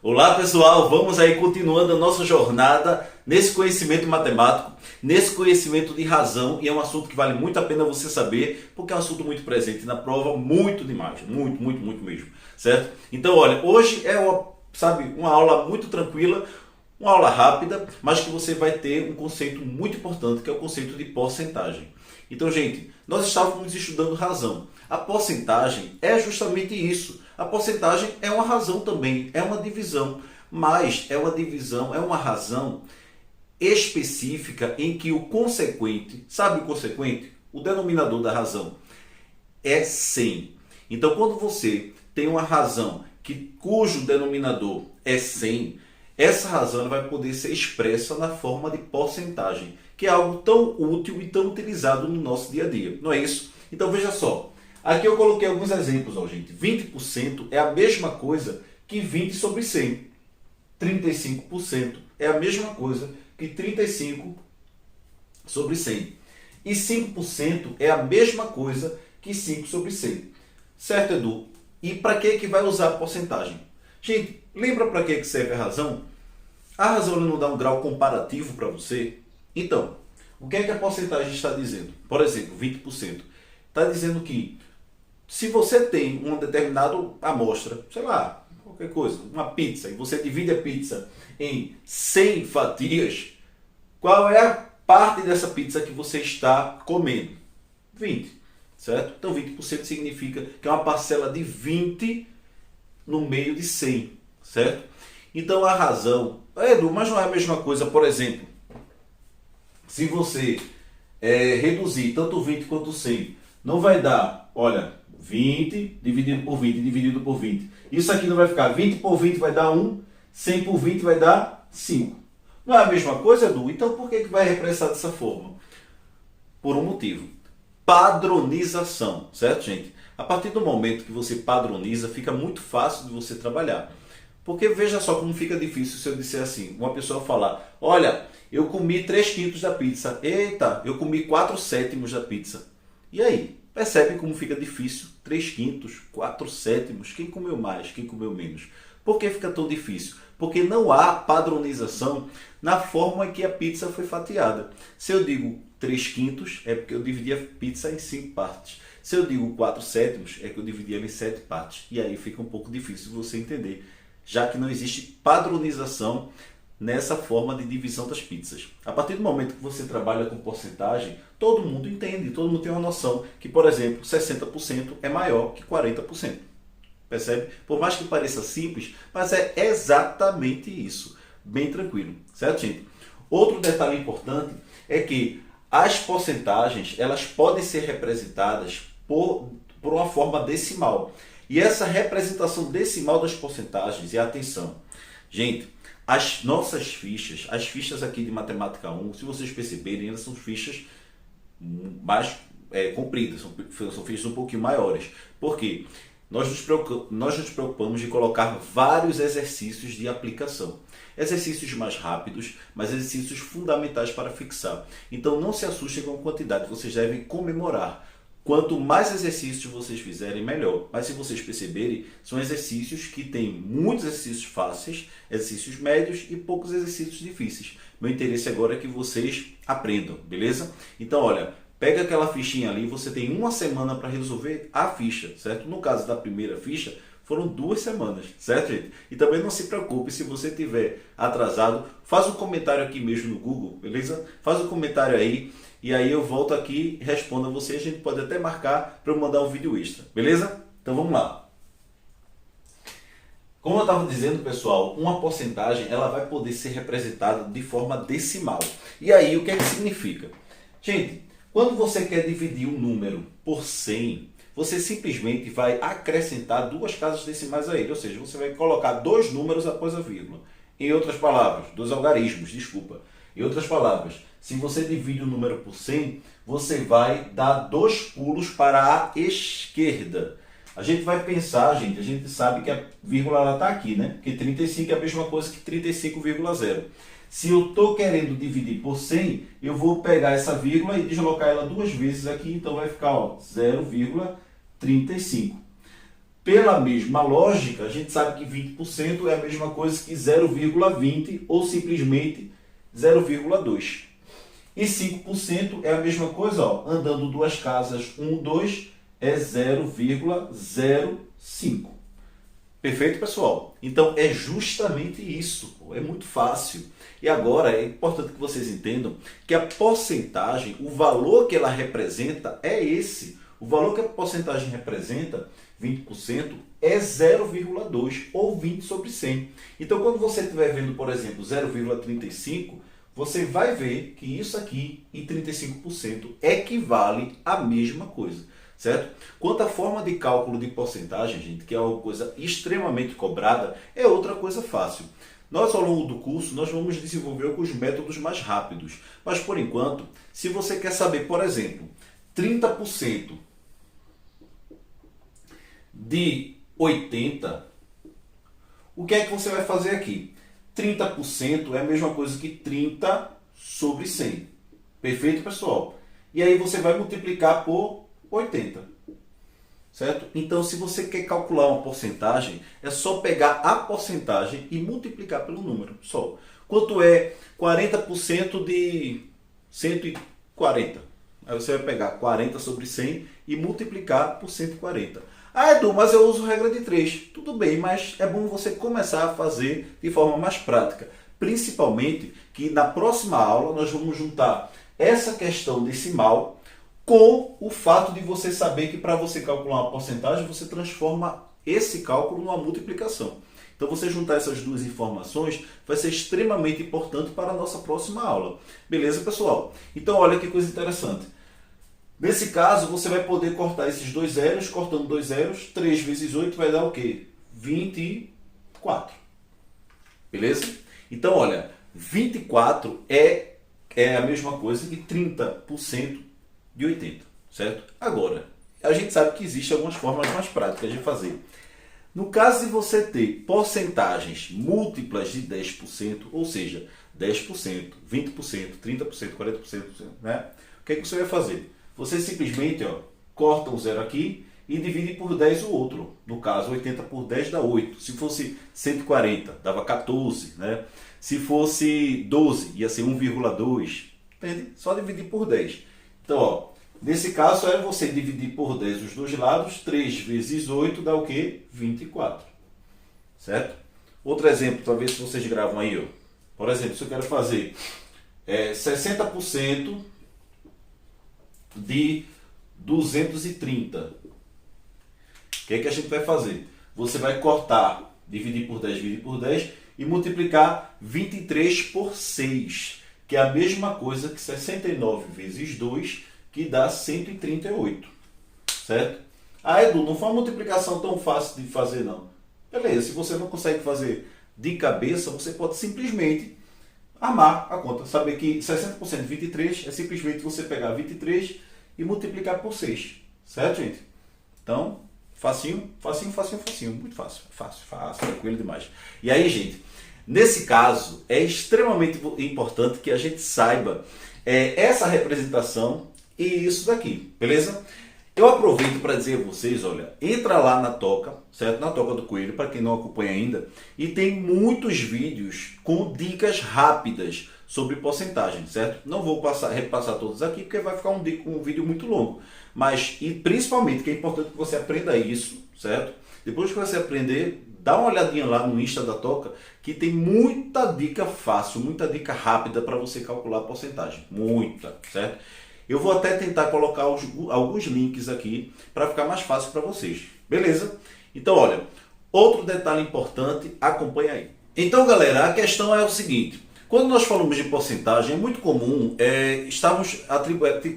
Olá pessoal, vamos aí continuando a nossa jornada nesse conhecimento matemático, nesse conhecimento de razão, e é um assunto que vale muito a pena você saber, porque é um assunto muito presente na prova, muito demais, muito mesmo, certo? Então olha, hoje é uma aula muito tranquila, uma aula rápida, mas que você vai ter um conceito muito importante, que é o conceito de porcentagem. Então gente, nós estávamos estudando razão. A porcentagem é justamente isso. A porcentagem é uma razão também, é uma divisão, mas é uma divisão, é uma razão específica em que o consequente, sabe o consequente? O denominador da razão é 100. Então quando você tem uma razão cujo denominador é 100, essa razão vai poder ser expressa na forma de porcentagem, que é algo tão útil e tão utilizado no nosso dia a dia, não é isso? Então veja só, aqui eu coloquei alguns exemplos, ó, gente. 20% é a mesma coisa que 20 sobre 100. 35% é a mesma coisa que 35 sobre 100. E 5% é a mesma coisa que 5 sobre 100. Certo, Edu? E para que vai usar a porcentagem? Gente, lembra para que serve a razão? A razão não dá um grau comparativo para você? Então, o que é que a porcentagem está dizendo? Por exemplo, 20%. Está dizendo que se você tem uma determinada amostra, sei lá, qualquer coisa, uma pizza, e você divide a pizza em 100 fatias, qual é a parte dessa pizza que você está comendo? 20, certo? Então 20% significa que é uma parcela de 20 no meio de 100, certo? Então a razão, Edu, mas não é a mesma coisa, por exemplo, se você reduzir tanto 20 quanto 100, não vai dar, olha, 20 dividido por 20 dividido por 20. Isso aqui não vai ficar 20 por 20 vai dar 1, 100 por 20 vai dar 5. Não é a mesma coisa, Edu? Então por que vai representar dessa forma? Por um motivo. Padronização, certo, gente? A partir do momento que você padroniza, fica muito fácil de você trabalhar. Porque veja só como fica difícil se eu disser assim, uma pessoa falar, olha, eu comi 3/5 da pizza. Eita, eu comi 4/7 da pizza. E aí? Percebe como fica difícil? 3/5, 4/7, quem comeu mais, quem comeu menos? Por que fica tão difícil? Porque não há padronização na forma em que a pizza foi fatiada. Se eu digo 3/5, é porque eu dividi a pizza em 5 partes. Se eu digo 4/7, é que eu dividi ela em 7 partes. E aí fica um pouco difícil de você entender, já que não existe padronização nessa forma de divisão das pizzas. A partir do momento que você trabalha com porcentagem, todo mundo entende, todo mundo tem uma noção que, por exemplo, 60% é maior que 40%. Percebe? Por mais que pareça simples, mas é exatamente isso. Bem tranquilo, certo, gente? Outro detalhe importante é que as porcentagens, elas podem ser representadas por uma forma decimal. E essa representação decimal das porcentagens, e atenção, gente, as nossas fichas, as fichas aqui de Matemática 1, se vocês perceberem, elas são fichas mais compridas, são fichas um pouquinho maiores. Por quê? Nós nos preocupamos de colocar vários exercícios de aplicação. Exercícios mais rápidos, mas exercícios fundamentais para fixar. Então não se assustem com a quantidade, vocês devem comemorar. Quanto mais exercícios vocês fizerem, melhor. Mas se vocês perceberem, são exercícios que têm muitos exercícios fáceis, exercícios médios e poucos exercícios difíceis. Meu interesse agora é que vocês aprendam, beleza? Então, olha, pega aquela fichinha ali, você tem uma semana para resolver a ficha, certo? No caso da primeira ficha, foram 2 semanas, certo, gente? E também não se preocupe se você tiver atrasado, faz um comentário aqui mesmo no Google, beleza? Faz um comentário aí. E aí eu volto aqui e respondo a você. A gente pode até marcar para eu mandar um vídeo extra, beleza? Então vamos lá. Como eu estava dizendo, pessoal, uma porcentagem ela vai poder ser representada de forma decimal. E aí o que é que significa? Gente, quando você quer dividir um número por 100, você simplesmente vai acrescentar 2 casas decimais a ele. Ou seja, você vai colocar 2 números após a vírgula. Em outras palavras, 2 algarismos, desculpa. Em outras palavras, se você divide o número por 100, você vai dar 2 pulos para a esquerda. A gente vai pensar, gente, a gente sabe que a vírgula está aqui, né? Porque 35 é a mesma coisa que 35,0. Se eu estou querendo dividir por 100, eu vou pegar essa vírgula e deslocar ela 2 vezes aqui, então vai ficar 0,35. Pela mesma lógica, a gente sabe que 20% é a mesma coisa que 0,20 ou simplesmente 0,2. E 5% é a mesma coisa, ó, andando duas casas, 1, 2, é 0,05. Perfeito, pessoal? Então é justamente isso, pô. É muito fácil. E agora é importante que vocês entendam que a porcentagem, o valor que ela representa é esse. O valor que a porcentagem representa, 20%, é 0,2 ou 20 sobre 100. Então quando você estiver vendo, por exemplo, 0,35, você vai ver que isso aqui e 35% equivale à mesma coisa. Certo? Quanto à forma de cálculo de porcentagem, gente, que é uma coisa extremamente cobrada, é outra coisa fácil. Nós, ao longo do curso, nós vamos desenvolver alguns métodos mais rápidos. Mas, por enquanto, se você quer saber, por exemplo, 30% de 80, o que é que você vai fazer aqui? 30% é a mesma coisa que 30 sobre 100. Perfeito, pessoal? E aí você vai multiplicar por 80, certo? Então, se você quer calcular uma porcentagem, é só pegar a porcentagem e multiplicar pelo número, só. Quanto é 40% de 140? Aí você vai pegar 40 sobre 100 e multiplicar por 140. Ah, Edu, mas eu uso regra de 3. Tudo bem, mas é bom você começar a fazer de forma mais prática. Principalmente que na próxima aula nós vamos juntar essa questão decimal com o fato de você saber que para você calcular uma porcentagem, você transforma esse cálculo numa multiplicação. Então, você juntar essas duas informações vai ser extremamente importante para a nossa próxima aula. Beleza, pessoal? Então, olha que coisa interessante. Nesse caso, você vai poder cortar esses dois zeros, cortando dois zeros, 3 vezes 8 vai dar o quê? 24. Beleza? Então, olha, 24 é a mesma coisa que 30% de 80, certo? Agora, a gente sabe que existem algumas formas mais práticas de fazer. No caso de você ter porcentagens múltiplas de 10%, ou seja, 10%, 20%, 30%, 40%, né? O que é que você vai fazer? Você simplesmente corta um zero aqui e divide por 10 o outro. No caso, 80 por 10 dá 8. Se fosse 140, dava 14, né? Se fosse 12, ia ser 1,2. Entende? Só dividir por 10. Então, nesse caso é você dividir por 10 os dois lados, 3 vezes 8 dá o quê? 24. Certo? Outro exemplo, para ver se vocês gravam aí. Por exemplo, se eu quero fazer 60% de 230. O que é que a gente vai fazer? Você vai cortar, dividir por 10 e multiplicar 23 por 6. Que é a mesma coisa que 69 vezes 2, que dá 138. Certo? Ah, Edu, não foi uma multiplicação tão fácil de fazer, não. Beleza, se você não consegue fazer de cabeça, você pode simplesmente amar a conta. Saber que 60% de 23 é simplesmente você pegar 23 e multiplicar por 6. Certo, gente? Então, facinho, facinho, facinho, facinho. Muito fácil. Fácil, tranquilo demais. E aí, gente, nesse caso, é extremamente importante que a gente saiba essa representação e isso daqui, beleza? Eu aproveito para dizer a vocês, olha, entra lá na Toca, certo? Na Toca do Coelho, para quem não acompanha ainda, e tem muitos vídeos com dicas rápidas sobre porcentagem, certo? Não vou repassar todos aqui, porque vai ficar um vídeo muito longo. Mas, e principalmente, que é importante que você aprenda isso, certo? Depois que você aprender, dá uma olhadinha lá no Insta da Toca, que tem muita dica fácil, muita dica rápida para você calcular a porcentagem. Muita, certo? Eu vou até tentar colocar alguns links aqui para ficar mais fácil para vocês. Beleza? Então, olha, outro detalhe importante, acompanha aí. Então, galera, a questão é o seguinte. Quando nós falamos de porcentagem, é muito comum estarmos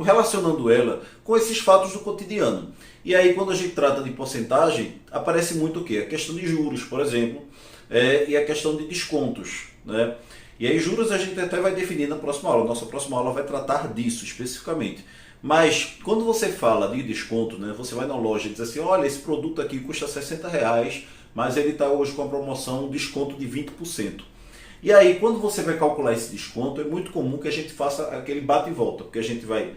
relacionando ela com esses fatos do cotidiano. E aí, quando a gente trata de porcentagem, aparece muito o quê? A questão de juros, por exemplo, e a questão de descontos, né? E aí, juros a gente até vai definir na próxima aula. Nossa próxima aula vai tratar disso especificamente. Mas, quando você fala de desconto, né, você vai na loja e diz assim, olha, esse produto aqui custa R$60, mas ele está hoje com a promoção, um desconto de 20%. E aí, quando você vai calcular esse desconto, é muito comum que a gente faça aquele bate e volta, porque a gente vai,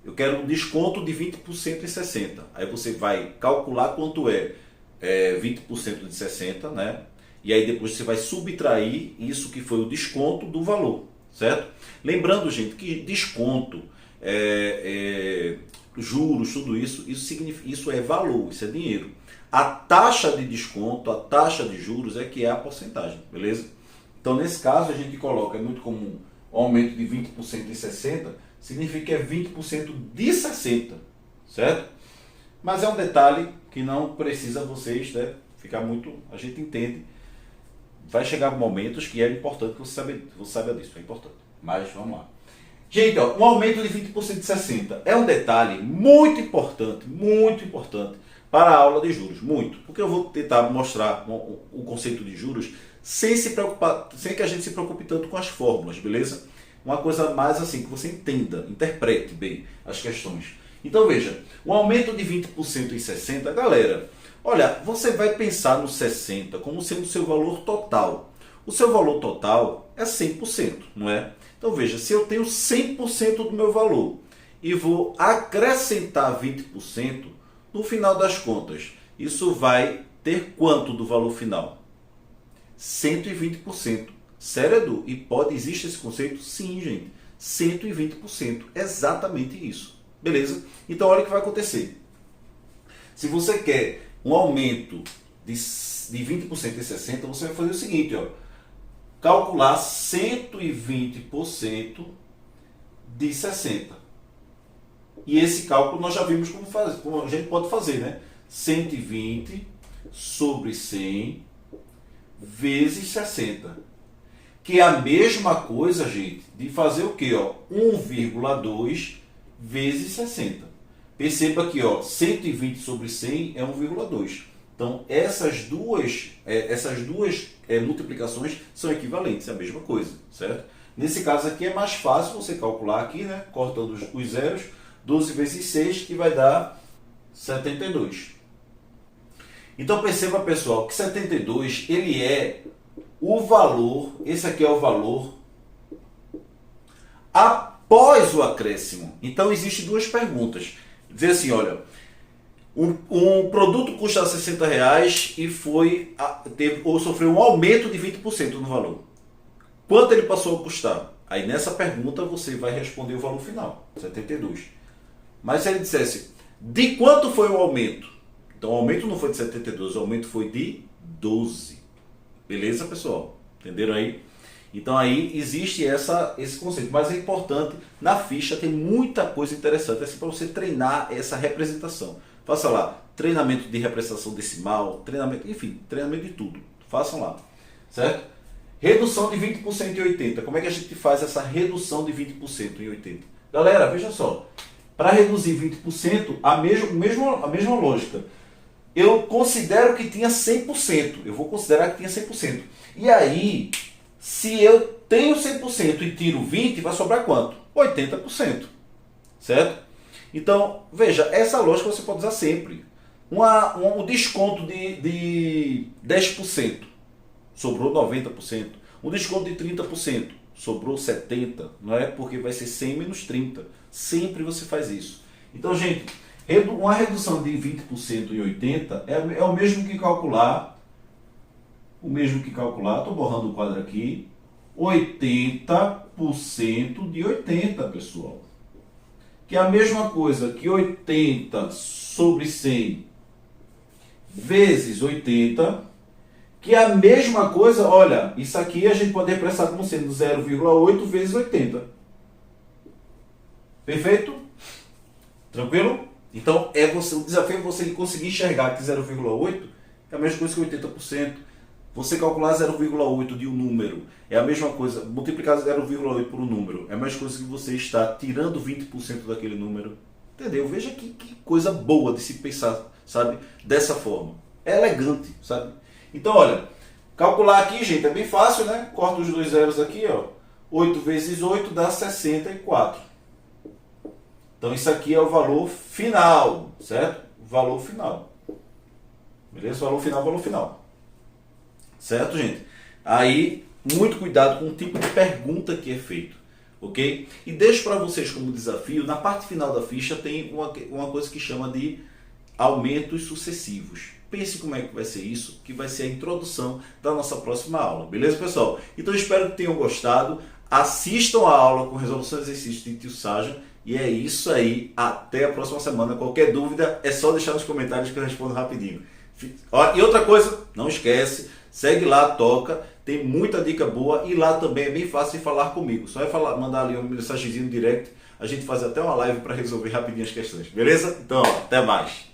eu quero um desconto de 20% em 60%. Aí você vai calcular quanto é 20% de 60, né? E aí depois você vai subtrair isso que foi o desconto do valor, certo? Lembrando, gente, que desconto, juros, tudo isso, isso é valor, isso é dinheiro. A taxa de desconto, a taxa de juros é que é a porcentagem, beleza? Então, nesse caso, a gente coloca, é muito comum, o aumento de 20% em 60, significa que é 20% de 60, certo? Mas é um detalhe que não precisa vocês, né, ficar muito, a gente entende. Vai chegar momentos que é importante que você saiba disso, é importante. Mas vamos lá. Gente, ó, um aumento de 20% de 60 é um detalhe muito importante para a aula de juros. Muito. Porque eu vou tentar mostrar o conceito de juros sem se preocupar, sem que a gente se preocupe tanto com as fórmulas, beleza? Uma coisa mais assim, que você entenda, interprete bem as questões. Então veja, um aumento de 20% em 60, galera, olha, você vai pensar no 60 como sendo o seu valor total. O seu valor total é 100%, não é? Então veja, se eu tenho 100% do meu valor e vou acrescentar 20%, no final das contas, isso vai ter quanto do valor final? 120%. Sério, Edu? E existe esse conceito? Sim, gente. 120%. Exatamente isso. Beleza? Então olha o que vai acontecer. Se você quer um aumento de 20% em 60, você vai fazer o seguinte, ó. Calcular 120% de 60. E esse cálculo nós já vimos como a gente pode fazer, né? 120 sobre 100 vezes 60. Que é a mesma coisa, gente, de fazer o quê? 1,2 vezes 60. Perceba que 120 sobre 100 é 1,2. Então, essas duas multiplicações são equivalentes, é a mesma coisa, certo? Nesse caso aqui é mais fácil você calcular aqui, né? Cortando os zeros, 12 vezes 6, que vai dar 72. Então, perceba, pessoal, que 72, ele é o valor, esse aqui é o valor após o acréscimo. Então, existem duas perguntas. Dizer assim, olha, um produto custa R$60 e sofreu um aumento de 20% no valor. Quanto ele passou a custar? Aí nessa pergunta você vai responder o valor final, 72. Mas se ele dissesse, de quanto foi o aumento? Então o aumento não foi de 72, o aumento foi de 12. Beleza, pessoal? Entenderam aí? Então aí existe esse conceito, mas é importante, na ficha tem muita coisa interessante, assim, para você treinar essa representação. Faça lá, treinamento de representação decimal, treinamento de tudo. Façam lá, certo? Redução de 20% em 80. Como é que a gente faz essa redução de 20% em 80? Galera, veja só, para reduzir 20%, a mesma lógica. Eu considero que tinha 100%, eu vou considerar que tinha 100%. E aí, se eu tenho 100% e tiro 20%, vai sobrar quanto? 80%, certo? Então, veja, essa lógica você pode usar sempre. Um desconto de 10%, sobrou 90%. Um desconto de 30%, sobrou 70%. Não é porque vai ser 100 menos 30. Sempre você faz isso. Então, gente, uma redução de 20% em 80% é o mesmo que calcular, estou borrando o quadro aqui, 80% de 80, pessoal. Que é a mesma coisa que 80 sobre 100 vezes 80, que é a mesma coisa, olha, isso aqui a gente pode representar como sendo 0,8 vezes 80. Perfeito? Tranquilo? Então, o desafio é você conseguir enxergar que 0,8 é a mesma coisa que 80%. Você calcular 0,8 de um número é a mesma coisa, multiplicar 0,8 por um número é a mesma coisa que você está tirando 20% daquele número. Entendeu? Veja que coisa boa de se pensar, sabe? Dessa forma. É elegante, sabe? Então, olha, calcular aqui, gente, é bem fácil, né? Corta os dois zeros aqui, ó. 8 vezes 8 dá 64. Então, isso aqui é o valor final, certo? Valor final. Beleza? Valor final. Certo, gente? Aí, muito cuidado com o tipo de pergunta que é feito, ok? E deixo para vocês como desafio, na parte final da ficha tem uma coisa que chama de aumentos sucessivos. pense como é que vai ser isso, que vai ser a introdução da nossa próxima aula. Beleza, pessoal? Então espero que tenham gostado. Assistam a aula com resolução de exercícios de Tio Sérgio. E é isso aí. Até a próxima semana. Qualquer dúvida é só deixar nos comentários que eu respondo rapidinho. E outra coisa, não esquece, segue lá, toca. Tem muita dica boa e lá também é bem fácil de falar comigo. Só é mandar ali uma mensagenzinho direct. A gente faz até uma live para resolver rapidinho as questões. Beleza? Então, até mais.